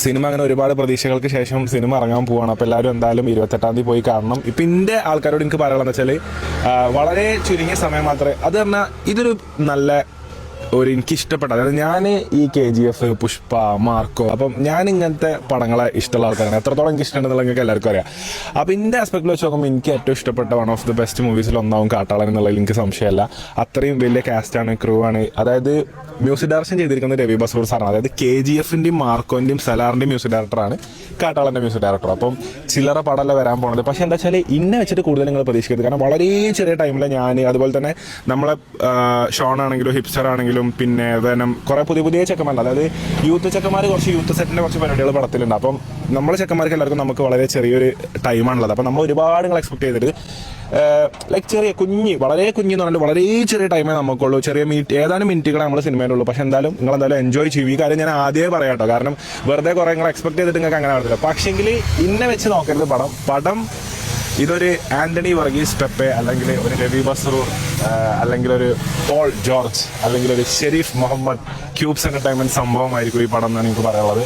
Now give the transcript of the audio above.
Cinema അങ്ങനെ ഒരുപാട് പ്രതീക്ഷകൾക്ക് ശേഷം സിനിമ ഇറങ്ങാൻ പോവാണ്. അപ്പോൾ എല്ലാവരും എന്തായാലും 28-ാം തീയതി പോയി കാണണം. ഇപ്പം എൻ്റെ ആൾക്കാരോട് എനിക്ക് പറയാനുള്ളതെന്ന് വെച്ചാൽ വളരെ ചുരുങ്ങിയ സമയം മാത്രമേ അത് പറഞ്ഞാൽ ഇതൊരു നല്ല എനിക്കിഷ്ടപ്പെട്ട, അതായത് ഞാൻ ഈ KGF, പുഷ്പ, മാർക്കോ, അപ്പം ഞാൻ ഇങ്ങനത്തെ പടങ്ങളെ ഇഷ്ടമുള്ള ആൾക്കാരാണ്. എത്രത്തോളം എനിക്ക് ഇഷ്ടമുണ്ടെന്നുള്ള നിങ്ങൾക്ക് എല്ലാവർക്കും അറിയാം. അപ്പം എൻ്റെ ആസ്പെക്റ്റിൽ വെച്ച് നോക്കുമ്പോൾ എനിക്ക് ഏറ്റവും ഇഷ്ടപ്പെട്ട വൺ ഓഫ് ദി ബെസ്റ്റ് മൂവീസിൽ ഒന്നാവും കാട്ടാളൻ എന്നുള്ളതിൽ എനിക്ക് സംശയമല്ല. അത്രയും വലിയ കാസ്റ്റാണ്, ക്രൂ ആണ്. അതായത് മ്യൂസിക് ഡയറക്ഷൻ ചെയ്തിരിക്കുന്നത് രവി ബസൂർ സാറാണ്. അതായത് KGF-ന്റെയും മാർക്കോന്റെയും സലാറിന്റെയും മ്യൂസിക് ഡയറക്ടറാണ് കാട്ടാളൻ്റെ മ്യൂസിക് ഡയറക്ടർ. അപ്പം ചില്ലറ പടമല്ല വരാൻ പോണത്. പക്ഷെ എന്താ വെച്ചാൽ ഇന്നെ വെച്ചിട്ട് കൂടുതൽ നിങ്ങൾ പ്രതീക്ഷിക്കരുത്. കാരണം വളരെ ചെറിയ ടൈമിൽ ഞാൻ, അതുപോലെ തന്നെ നമ്മളെ ഷോൺ ആണെങ്കിലും ഹിപ്സ്റ്റർ ആണെങ്കിലും പിന്നെ വേണം കുറെ പുതിയ ചെക്കന്മാരുണ്ട്. അതായത് യൂത്ത് ചെക്കന്മാർ കുറച്ച് യൂത്ത് സെറ്റിന്റെ കുറച്ച് പരിപാടികൾ പടത്തിലുണ്ട്. അപ്പം നമ്മളെ ചെക്കന്മാർക്ക് എല്ലാവർക്കും നമുക്ക് വളരെ ചെറിയൊരു ടൈമാണുള്ളത്. അപ്പം നമ്മൾ ഒരുപാട് നിങ്ങൾ എക്സ്പെക്ട് ചെയ്തിട്ട് ലൈക്ക് ചെറിയ വളരെ കുഞ്ഞെന്ന് പറഞ്ഞാൽ വളരെ ചെറിയ ടൈമേ നമുക്കുള്ളൂ. ചെറിയ ഏതാനും മിനിറ്റുകളെ നമ്മൾ സിനിമയിലുള്ളൂ. പക്ഷെ എന്തായാലും നിങ്ങൾ എന്തായാലും എൻജോയ് ചെയ്യും. ഈ കാര്യം ഞാൻ ആദ്യമേ പറയാം കേട്ടോ. കാരണം വെറുതെ കുറെ നിങ്ങൾ എക്സ്പെക്ട് ചെയ്തിട്ട് നിങ്ങൾക്ക് അങ്ങനെ ആവത്തില്ല. പക്ഷെങ്കിൽ ഇന്നെ വെച്ച് നോക്കരുത് പടം ഇതൊരു ആന്റണി വർഗീസ് പെപ്പെ, അല്ലെങ്കിൽ ഒരു രവി ബസൂർ, അല്ലെങ്കിൽ ഒരു പോൾ ജോർജ്, അല്ലെങ്കിൽ ഒരു ഷെരീഫ് മുഹമ്മദ് ക്യൂബ്സ് എന്റർടൈൻമെന്റ് സംഭവമായിരിക്കും ഈ പടം എന്നാണ് എനിക്ക് പറയാനുള്ളത്.